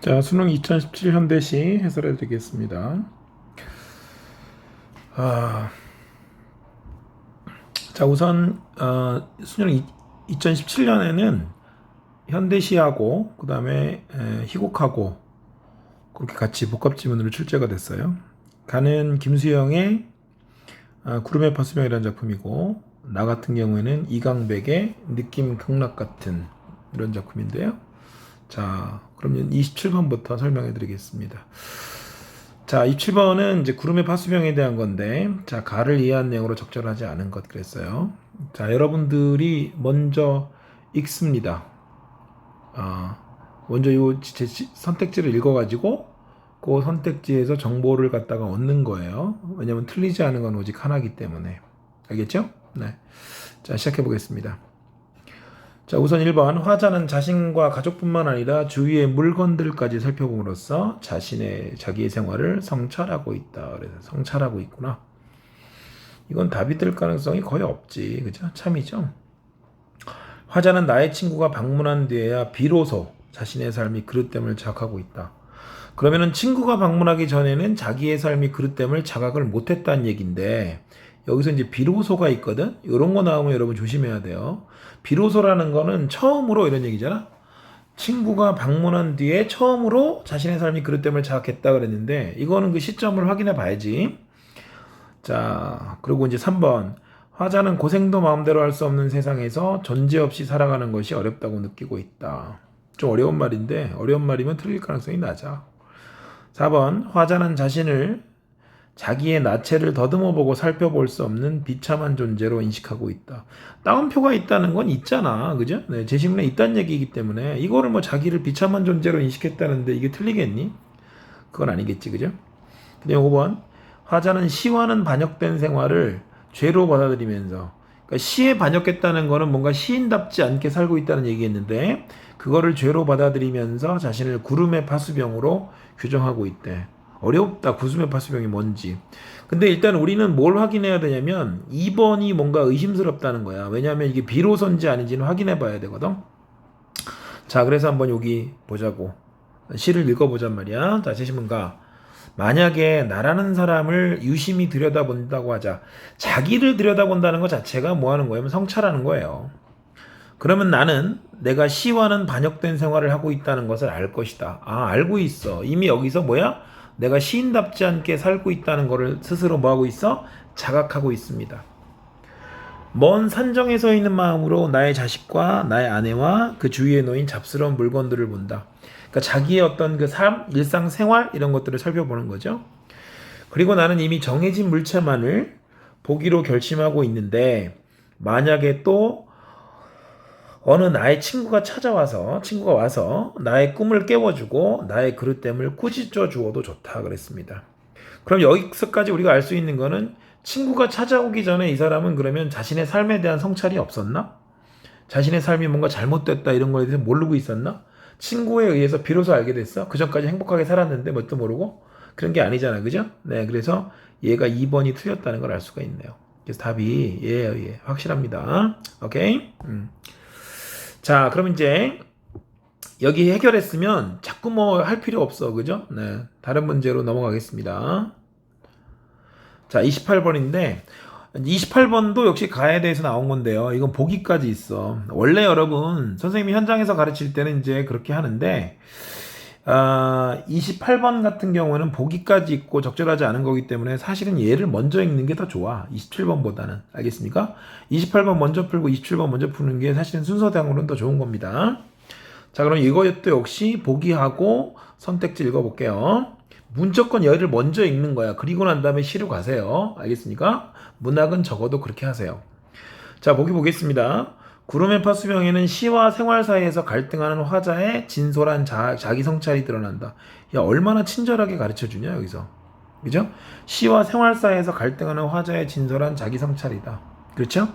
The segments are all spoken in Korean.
자, 수능 2017 현대시 해설해 드리겠습니다. 자, 우선 수능 2017년에는 현대시하고 그 다음에 희곡하고 그렇게 같이 복합지문으로 출제가 됐어요. 가는 김수영의 구름의 파수병이라는 작품이고, 나 같은 경우에는 이강백의 느낌 극락 같은 이런 작품인데요. 자, 그러면 27번부터 설명해 드리겠습니다. 자, 27번은 이제 구름의 파수병에 대한 건데, 자, 가를 이해한 내용으로 적절하지 않은 것 그랬어요. 자, 여러분들이 먼저 읽습니다. 먼저 요 선택지를 읽어가지고 그 선택지에서 정보를 갖다가 얻는 거예요. 왜냐면 틀리지 않은 건 오직 하나이기 때문에. 알겠죠? 네. 자, 시작해 보겠습니다. 자, 우선 1번. 화자는 자신과 가족뿐만 아니라 주위의 물건들까지 살펴봄으로써 자기의 생활을 성찰하고 있다. 그래서 성찰하고 있구나. 이건 답이 될 가능성이 거의 없지. 그죠? 참이죠. 화자는 나의 친구가 방문한 뒤에야 비로소 자신의 삶이 그릇됨을 자각하고 있다. 그러면은 친구가 방문하기 전에는 자기의 삶이 그릇됨을 자각을 못했다는 얘기인데, 여기서 이제 비로소가 있거든. 이런 거 나오면 여러분 조심해야 돼요. 비로소라는 거는 처음으로 이런 얘기잖아. 친구가 방문한 뒤에 처음으로 자신의 삶이 그릇됨을 자각했다 그랬는데, 이거는 그 시점을 확인해 봐야지. 자, 그리고 이제 3번. 화자는 고생도 마음대로 할 수 없는 세상에서 존재 없이 살아가는 것이 어렵다고 느끼고 있다. 좀 어려운 말인데, 어려운 말이면 틀릴 가능성이 낮아. 4번. 화자는 자기의 나체를 더듬어보고 살펴볼 수 없는 비참한 존재로 인식하고 있다. 따옴표가 있다는 건 있잖아. 그죠? 네, 제시문에 있다는 얘기이기 때문에 이거를 뭐 자기를 비참한 존재로 인식했다는데 이게 틀리겠니? 그건 아니겠지. 그죠? 근데 5번. 화자는 시와는 반역된 생활을 죄로 받아들이면서, 그러니까 시에 반역했다는 거는 뭔가 시인답지 않게 살고 있다는 얘기였는데, 그거를 죄로 받아들이면서 자신을 구름의 파수병으로 규정하고 있대. 어렵다. 구름의 파수병이 뭔지. 근데 일단 우리는 뭘 확인해야 되냐면 2번이 뭔가 의심스럽다는 거야. 왜냐하면 이게 비로소인지 아닌지는 확인해 봐야 되거든. 자, 그래서 한번 여기 보자고. 시를 읽어보잔 말이야. 자, 제시문가. 만약에 나라는 사람을 유심히 들여다본다고 하자. 자기를 들여다본다는 것 자체가 뭐 하는 거예요? 성찰하는 거예요. 그러면 나는 내가 시와는 반역된 생활을 하고 있다는 것을 알 것이다. 알고 있어. 이미 여기서 뭐야? 내가 시인답지 않게 살고 있다는 것을 스스로 뭐하고 있어? 자각하고 있습니다. 먼 산정에 서 있는 마음으로 나의 자식과 나의 아내와 그 주위에 놓인 잡스러운 물건들을 본다. 그러니까 자기의 어떤 그 삶, 일상 생활 이런 것들을 살펴보는 거죠. 그리고 나는 이미 정해진 물체만을 보기로 결심하고 있는데, 만약에 또 어느 나의 친구가 와서 나의 꿈을 깨워주고 나의 그릇됨을 꾸짖어 주어도 좋다 그랬습니다. 그럼 여기서까지 우리가 알 수 있는 거는, 친구가 찾아오기 전에 이 사람은 그러면 자신의 삶에 대한 성찰이 없었나? 자신의 삶이 뭔가 잘못됐다 이런 거에 대해서 모르고 있었나? 친구에 의해서 비로소 알게 됐어? 그 전까지 행복하게 살았는데 뭣도 모르고? 그런 게 아니잖아. 그죠? 네, 그래서 얘가 2번이 틀렸다는 걸 알 수가 있네요. 그래서 답이 예, 확실합니다. 오케이? 자, 그럼 이제 여기 해결했으면 자꾸 뭐 할 필요 없어. 그죠? 네. 다른 문제로 넘어가겠습니다. 자, 28번인데 28번도 역시 가에 대해서 나온 건데요. 이건 보기까지 있어. 원래 여러분 선생님이 현장에서 가르칠 때는 이제 그렇게 하는데 28번 같은 경우는 보기까지 있고 적절하지 않은 거기 때문에 사실은 얘를 먼저 읽는 게 더 좋아. 27번보다는. 알겠습니까? 28번 먼저 풀고 27번 먼저 푸는 게 사실은 순서상으로는 더 좋은 겁니다. 자, 그럼 이것도 역시 보기하고 선택지 읽어볼게요. 무조건 얘를 먼저 읽는 거야. 그리고 난 다음에 시로 가세요. 알겠습니까? 문학은 적어도 그렇게 하세요. 자, 보기 보겠습니다. 구름의 파수병에는 시와 생활 사이에서 갈등하는 화자의 진솔한 자기 성찰이 드러난다. 야, 얼마나 친절하게 가르쳐주냐 여기서. 그죠? 시와 생활 사이에서 갈등하는 화자의 진솔한 자기 성찰이다. 그렇죠?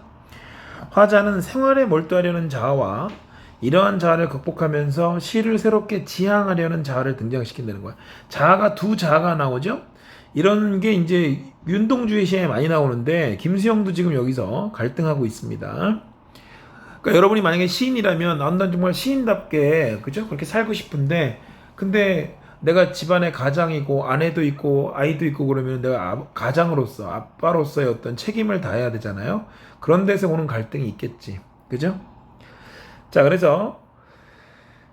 화자는 생활에 몰두하려는 자아와 이러한 자아를 극복하면서 시를 새롭게 지향하려는 자아를 등장시킨다는 거야. 두 자아가 나오죠? 이런 게 이제 윤동주의 시에 많이 나오는데, 김수영도 지금 여기서 갈등하고 있습니다. 그러니까 여러분이 만약에 시인이라면, 난 정말 시인답게, 그죠? 그렇게 살고 싶은데, 근데 내가 집안에 가장이고 아내도 있고 아이도 있고 그러면 내가 가장으로서 아빠로서의 어떤 책임을 다해야 되잖아요. 그런 데서 오는 갈등이 있겠지. 그죠? 자, 그래서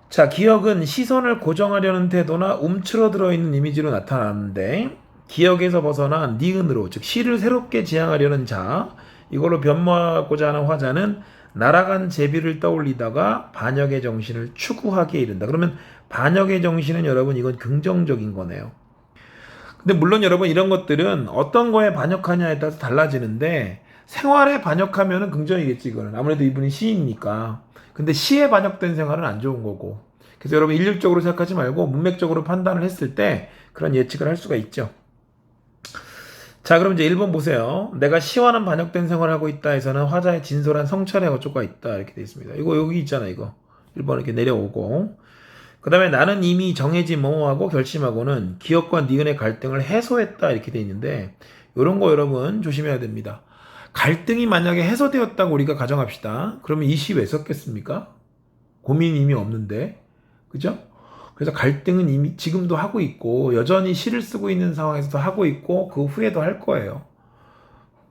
자, 기억은 시선을 고정하려는 태도나 움츠러들어 있는 이미지로 나타나는데 기억에서 벗어난 니은으로 즉 시를 새롭게 지향하려는 자 이걸로 변모하고자 하는 화자는 날아간 제비를 떠올리다가 반역의 정신을 추구하기에 이른다. 그러면 반역의 정신은 여러분 이건 긍정적인 거네요. 근데 물론 여러분 이런 것들은 어떤 거에 반역하냐에 따라서 달라지는데 생활에 반역하면은 긍정이겠지 이거는. 아무래도 이분이 시인이니까. 근데 시에 반역된 생활은 안 좋은 거고. 그래서 여러분 일률적으로 생각하지 말고 문맥적으로 판단을 했을 때 그런 예측을 할 수가 있죠. 자, 그럼 이제 1번 보세요. 내가 시와는 반역된 생활을 하고 있다 해서는 화자의 진솔한 성찰의 어조가 있다 이렇게 되어 있습니다. 이거 여기 있잖아 이거. 1번 이렇게 내려오고 그 다음에 나는 이미 정해진 뭐뭐하고 결심하고는 기억과 니은의 갈등을 해소했다 이렇게 되어 있는데 이런 거 여러분 조심해야 됩니다. 갈등이 만약에 해소되었다고 우리가 가정합시다. 그러면 이 시 왜 썼겠습니까? 고민이 이미 없는데. 그죠? 그래서 갈등은 이미 지금도 하고 있고 여전히 시를 쓰고 있는 상황에서도 하고 있고 그 후에도 할 거예요.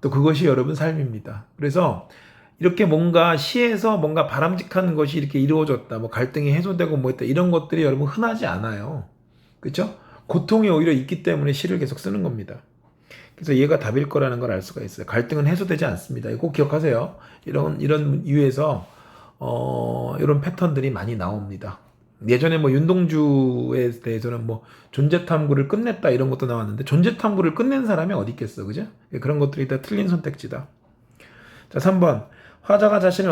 또 그것이 여러분 삶입니다. 그래서 이렇게 뭔가 시에서 뭔가 바람직한 것이 이렇게 이루어졌다. 뭐 갈등이 해소되고 뭐 했다. 이런 것들이 여러분 흔하지 않아요. 그렇죠? 고통이 오히려 있기 때문에 시를 계속 쓰는 겁니다. 그래서 얘가 답일 거라는 걸 알 수가 있어요. 갈등은 해소되지 않습니다. 꼭 기억하세요. 이런 이유에서 이런 패턴들이 많이 나옵니다. 예전에 뭐 윤동주에 대해서는 뭐 존재 탐구를 끝냈다 이런 것도 나왔는데 존재 탐구를 끝낸 사람이 어디 있겠어, 그죠? 그런 것들이 다 틀린 선택지다. 자, 3번. 화자가 자신을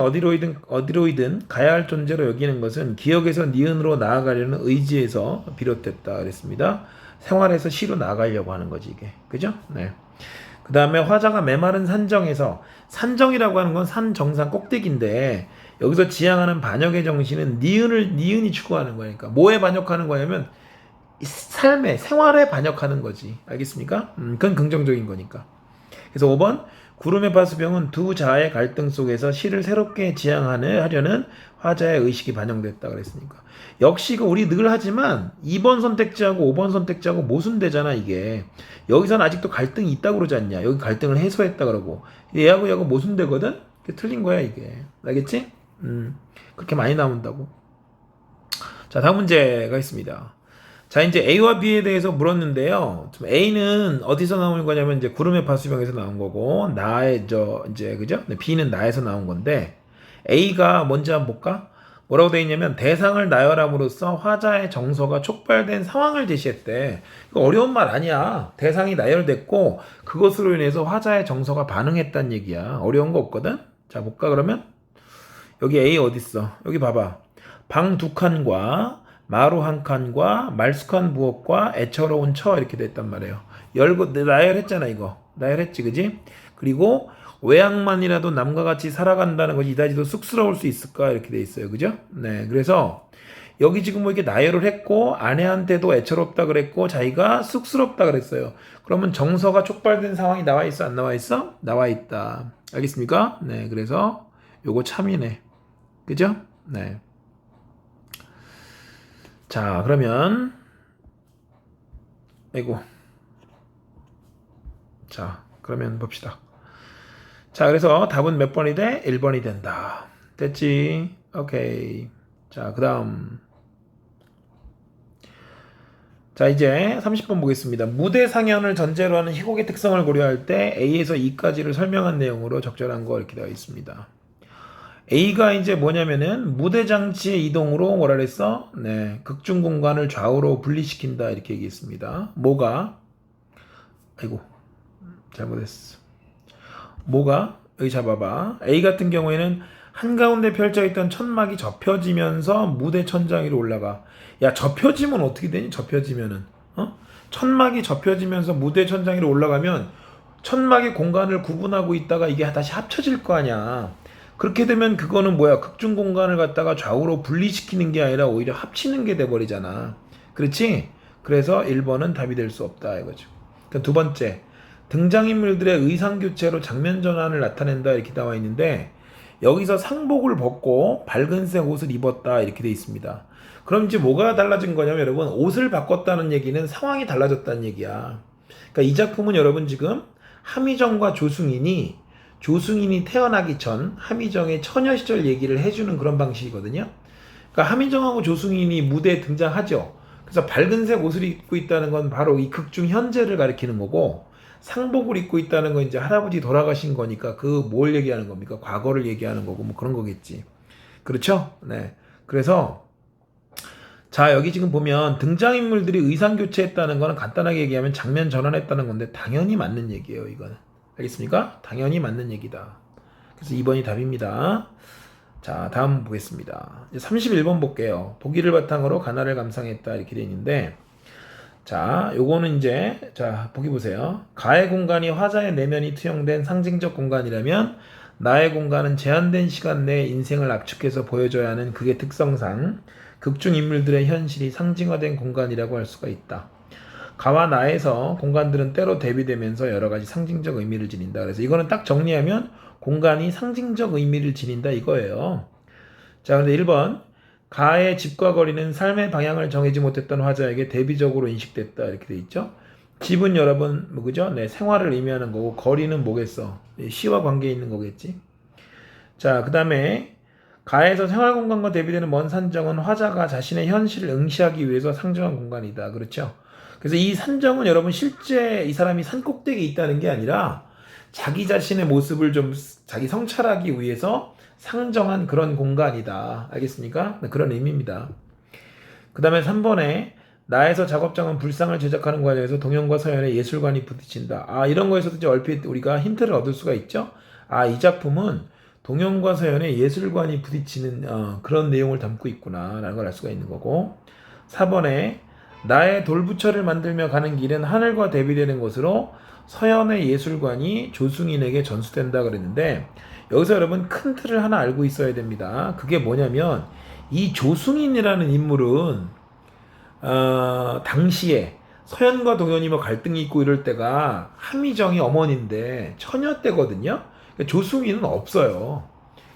어디로이든 가야 할 존재로 여기는 것은 기억에서 니은으로 나아가려는 의지에서 비롯됐다 그랬습니다. 생활에서 시로 나아가려고 하는 거지 이게. 그죠? 네. 그 다음에 화자가 메마른 산정에서 산정이라고 하는 건 산 정상 꼭대기인데 여기서 지향하는 반역의 정신은 니은이 추구하는 거니까 뭐에 반역하는 거냐면 삶에 생활에 반역하는 거지. 알겠습니까? 그건 긍정적인 거니까. 그래서 5번 구름의 바수병은 두 자아의 갈등 속에서 시를 새롭게 지향하려는 화자의 의식이 반영됐다 그랬으니까. 역시 이거 우리 늘 하지만 2번 선택지하고 5번 선택지하고 모순되잖아 이게. 여기서는 아직도 갈등이 있다고 그러지 않냐. 여기 갈등을 해소했다 그러고 얘하고 모순되거든. 그게 틀린 거야 이게. 알겠지? 그렇게 많이 나온다고. 자, 다음 문제가 있습니다. 자, 이제 A와 B에 대해서 물었는데요. A는 어디서 나오는 거냐면 이제 구름의 바수병에서 나온 거고 그죠? B는 나에서 나온 건데 A가 뭔지 한번 볼까? 뭐라고 되어 있냐면 대상을 나열함으로써 화자의 정서가 촉발된 상황을 제시했대. 이거 어려운 말 아니야. 대상이 나열됐고 그것으로 인해서 화자의 정서가 반응했다는 얘기야. 어려운 거 없거든? 자, 볼까 그러면? 여기 A 어딨어? 여기 봐봐. 방 2칸과 마루 1칸과 말쑥한 부엌과 애처로운 처 이렇게 됐단 말이에요. 나열했잖아 이거. 나열했지 그지? 그리고 외양만이라도 남과 같이 살아간다는 것이 이다지도 쑥스러울 수 있을까 이렇게 돼 있어요. 그죠? 네. 그래서 여기 지금 뭐 이렇게 나열을 했고 아내한테도 애처롭다 그랬고 자기가 쑥스럽다 그랬어요. 그러면 정서가 촉발된 상황이 나와 있어 안 나와 있어? 나와 있다. 알겠습니까? 네. 그래서 요거 참이네. 그죠? 네. 자, 그러면 아이고. 자, 그러면 봅시다. 자, 그래서 답은 몇 번이 돼? 1번이 된다. 됐지? 오케이. 자, 그 다음. 자, 이제 30번 보겠습니다. 무대 상연을 전제로 하는 희곡의 특성을 고려할 때 A에서 E까지를 설명한 내용으로 적절한 거 이렇게 되어 있습니다. A가 이제 뭐냐면은 무대 장치의 이동으로 뭐라 그랬어? 네, 극중 공간을 좌우로 분리시킨다 이렇게 얘기했습니다. 뭐가? 아이고, 잘못했어. 뭐가? 여기 잡아봐. A 같은 경우에는 한가운데 펼쳐있던 천막이 접혀지면서 무대 천장 위로 올라가. 야, 접혀지면 어떻게 되니? 접혀지면은 천막이 접혀지면서 무대 천장 위로 올라가면 천막의 공간을 구분하고 있다가 이게 다시 합쳐질 거 아니야. 그렇게 되면 그거는 뭐야? 극중 공간을 갖다가 좌우로 분리시키는 게 아니라 오히려 합치는 게 돼버리잖아. 그렇지? 그래서 1번은 답이 될 수 없다 이거죠. 두 번째, 등장인물들의 의상교체로 장면 전환을 나타낸다 이렇게 나와 있는데 여기서 상복을 벗고 밝은색 옷을 입었다 이렇게 돼 있습니다. 그럼 이제 뭐가 달라진 거냐면 여러분 옷을 바꿨다는 얘기는 상황이 달라졌다는 얘기야. 그러니까 이 작품은 여러분 지금 함의정과 조승인이 태어나기 전 함의정의 처녀 시절 얘기를 해주는 그런 방식이거든요. 그러니까 함의정하고 조승인이 무대에 등장하죠. 그래서 밝은색 옷을 입고 있다는 건 바로 이 극중 현재를 가리키는 거고 상복을 입고 있다는 건 이제 할아버지 돌아가신 거니까 그 뭘 얘기하는 겁니까? 과거를 얘기하는 거고 뭐 그런 거겠지. 그렇죠? 네. 그래서 자 여기 지금 보면 등장인물들이 의상 교체했다는 거는 간단하게 얘기하면 장면 전환했다는 건데 당연히 맞는 얘기예요. 이거는 알겠습니까? 당연히 맞는 얘기다. 그래서 2번이 답입니다. 자 다음 보겠습니다. 이제 31번 볼게요. 보기를 바탕으로 가나를 감상했다 이렇게 돼 있는데 자 요거는 이제 자 보기 보세요. 가의 공간이 화자의 내면이 투영된 상징적 공간이라면 나의 공간은 제한된 시간 내에 인생을 압축해서 보여줘야 하는 그의 특성상 극중 인물들의 현실이 상징화된 공간이라고 할 수가 있다. 가와 나에서 공간들은 때로 대비되면서 여러 가지 상징적 의미를 지닌다. 그래서 이거는 딱 정리하면 공간이 상징적 의미를 지닌다 이거예요. 자, 근데 1번 가의 집과 거리는 삶의 방향을 정하지 못했던 화자에게 대비적으로 인식됐다 이렇게 돼 있죠. 집은 여러분 뭐 그죠? 네, 생활을 의미하는 거고 거리는 뭐겠어? 시와 관계 있는 거겠지. 자, 그다음에 가에서 생활 공간과 대비되는 먼 산정은 화자가 자신의 현실을 응시하기 위해서 상정한 공간이다. 그렇죠? 그래서 이 산정은 여러분 실제 이 사람이 산 꼭대기에 있다는 게 아니라 자기 자신의 모습을 좀 자기 성찰하기 위해서 상정한 그런 공간이다. 알겠습니까? 네, 그런 의미입니다. 그 다음에 3번에 나에서 작업장은 불상을 제작하는 과정에서 동양과 서양의 예술관이 부딪힌다. 아 이런 거에서도 이제 얼핏 우리가 힌트를 얻을 수가 있죠. 아 이 작품은 동양과 서양의 예술관이 부딪히는 그런 내용을 담고 있구나 라는 걸 알 수가 있는 거고 4번에 나의 돌부처를 만들며 가는 길은 하늘과 대비되는 곳으로 서현의 예술관이 조승인에게 전수된다 그랬는데 여기서 여러분 큰 틀을 하나 알고 있어야 됩니다. 그게 뭐냐면 이 조승인이라는 인물은 당시에 서현과 동현이 뭐 갈등이 있고 이럴 때가 함의정이 어머니인데 처녀 때거든요. 조승인은 없어요.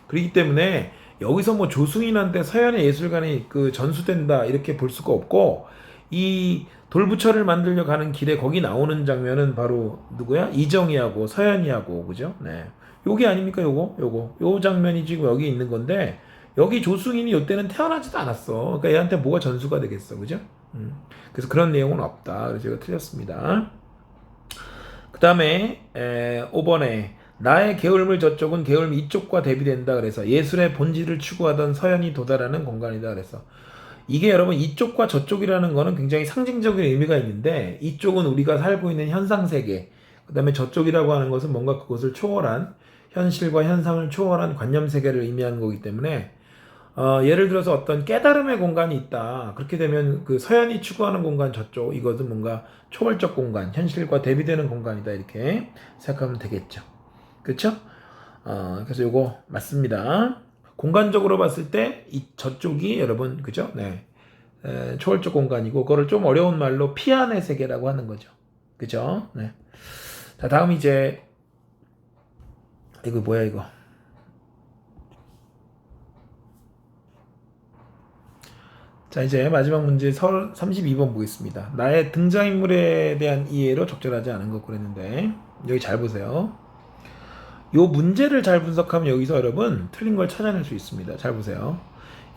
그렇기 때문에 여기서 뭐 조승인한테 서현의 예술관이 그 전수된다 이렇게 볼 수가 없고 이 돌부처를 만들려 가는 길에 거기 나오는 장면은 바로 누구야? 이정희하고 서현이하고 그죠? 네. 요게 아닙니까? 요 장면이 지금 여기 있는 건데 여기 조승인이 요때는 태어나지도 않았어. 그러니까 얘한테 뭐가 전수가 되겠어. 그죠? 그래서 그런 내용은 없다. 그래서 제가 틀렸습니다. 그 다음에 5번에 나의 게을물 저쪽은 게을물 이쪽과 대비된다. 그래서 예술의 본질을 추구하던 서현이 도달하는 공간이다. 그래서 이게 여러분 이쪽과 저쪽이라는 거는 굉장히 상징적인 의미가 있는데 이쪽은 우리가 살고 있는 현상세계 그 다음에 저쪽이라고 하는 것은 뭔가 그것을 초월한 현실과 현상을 초월한 관념세계를 의미하는 거기 때문에 예를 들어서 어떤 깨달음의 공간이 있다. 그렇게 되면 그 서현이 추구하는 공간 저쪽 이것은 뭔가 초월적 공간, 현실과 대비되는 공간이다. 이렇게 생각하면 되겠죠. 그렇죠? 그래서 요거 맞습니다. 공간적으로 봤을 때 이 저쪽이 여러분 그죠? 네. 초월적 공간이고 그거를 좀 어려운 말로 피안의 세계라고 하는 거죠. 그죠? 네. 자, 다음 이제 이거 뭐야 이거? 자, 이제 마지막 문제 32번 보겠습니다. 나의 등장인물에 대한 이해로 적절하지 않은 것 그랬는데 여기 잘 보세요. 요 문제를 잘 분석하면 여기서 여러분 틀린 걸 찾아낼 수 있습니다. 잘 보세요.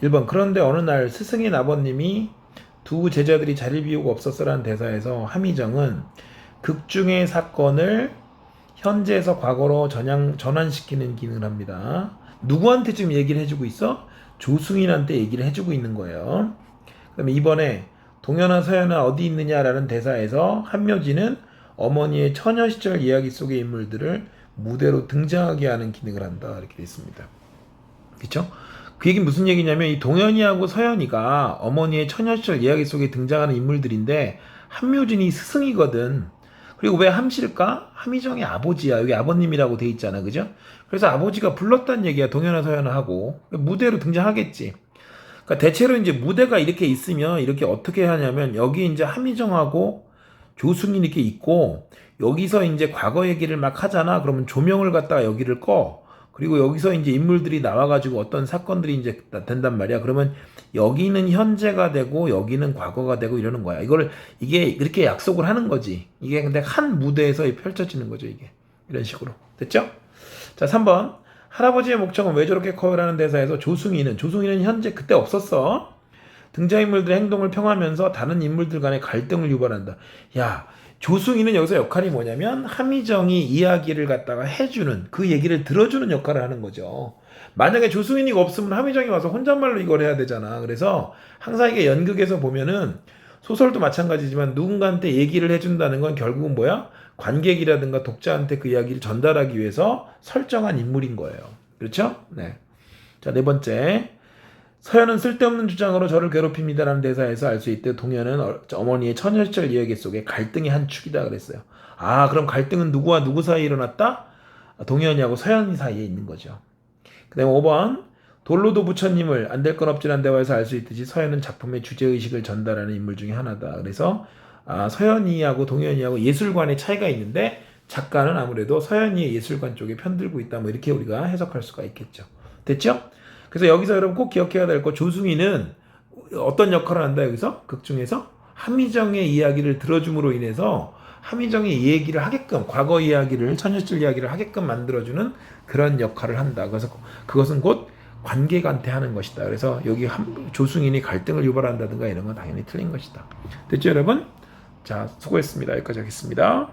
1번 그런데 어느 날 스승인 아버님이 두 제자들이 자리 비우고 없었어라는 대사에서 함의정은 극중의 사건을 현재에서 과거로 전환시키는 기능을 합니다. 누구한테 지금 얘기를 해주고 있어? 조승인한테 얘기를 해주고 있는 거예요. 그 다음에 2번에 동현아 서현아 어디 있느냐라는 대사에서 한묘지는 어머니의 처녀 시절 이야기 속의 인물들을 무대로 등장하게 하는 기능을 한다 이렇게 되어 있습니다. 그렇죠? 그 얘기는 무슨 얘기냐면 이 동현이하고 서현이가 어머니의 처녀 시절 이야기 속에 등장하는 인물들인데 한묘진이 스승이거든. 그리고 왜 함실까? 함의정의 아버지야. 여기 아버님이라고 돼 있잖아. 그죠? 그래서 아버지가 불렀다는 얘기야. 동현아 서현아 하고 무대로 등장하겠지. 그러니까 대체로 이제 무대가 이렇게 있으면 이렇게 어떻게 하냐면 여기 이제 함의정하고 조승인이 이렇게 있고 여기서 이제 과거 얘기를 막 하잖아. 그러면 조명을 갖다가 여기를 꺼. 그리고 여기서 이제 인물들이 나와가지고 어떤 사건들이 이제 된단 말이야. 그러면 여기는 현재가 되고 여기는 과거가 되고 이러는 거야. 이게 이렇게 약속을 하는 거지. 이게 근데 한 무대에서 펼쳐지는 거죠, 이게. 이런 식으로. 됐죠? 자, 3번. 할아버지의 목청은 왜 저렇게 커요라는 대사에서 조승희는 현재 그때 없었어. 등장인물들의 행동을 평하면서 다른 인물들 간의 갈등을 유발한다. 야, 조승희는 여기서 역할이 뭐냐면 함희정이 이야기를 갖다가 해주는, 그 얘기를 들어주는 역할을 하는 거죠. 만약에 조승희가 없으면 함희정이 와서 혼잣말로 이걸 해야 되잖아. 그래서 항상 이게 연극에서 보면은 소설도 마찬가지지만 누군가한테 얘기를 해준다는 건 결국은 뭐야? 관객이라든가 독자한테 그 이야기를 전달하기 위해서 설정한 인물인 거예요. 그렇죠? 네. 자, 네 번째. 서연은 쓸데없는 주장으로 저를 괴롭힙니다라는 대사에서 알 수 있듯 동현은 어머니의 처녀시절 이야기 속에 갈등의 한 축이다 그랬어요. 아, 그럼 갈등은 누구와 누구 사이에 일어났다? 동현이하고 서연이 사이에 있는 거죠. 그 다음에 5번. 돌로도 부처님을 안 될 건 없지란 대화에서 알 수 있듯이 서연은 작품의 주제의식을 전달하는 인물 중에 하나다. 그래서 서연이하고 동현이하고 예술관의 차이가 있는데 작가는 아무래도 서연이의 예술관 쪽에 편들고 있다. 뭐 이렇게 우리가 해석할 수가 있겠죠. 됐죠? 그래서 여기서 여러분 꼭 기억해야 될 거, 조승희는 어떤 역할을 한다 여기서? 극 중에서 함희정의 이야기를 들어줌으로 인해서 함희정의 얘기를 하게끔, 과거 이야기를, 처녀시절 이야기를 하게끔 만들어주는 그런 역할을 한다. 그래서 그것은 곧 관객한테 하는 것이다. 그래서 여기 조승인이 갈등을 유발한다든가 이런 건 당연히 틀린 것이다. 됐죠 여러분? 자, 수고했습니다. 여기까지 하겠습니다.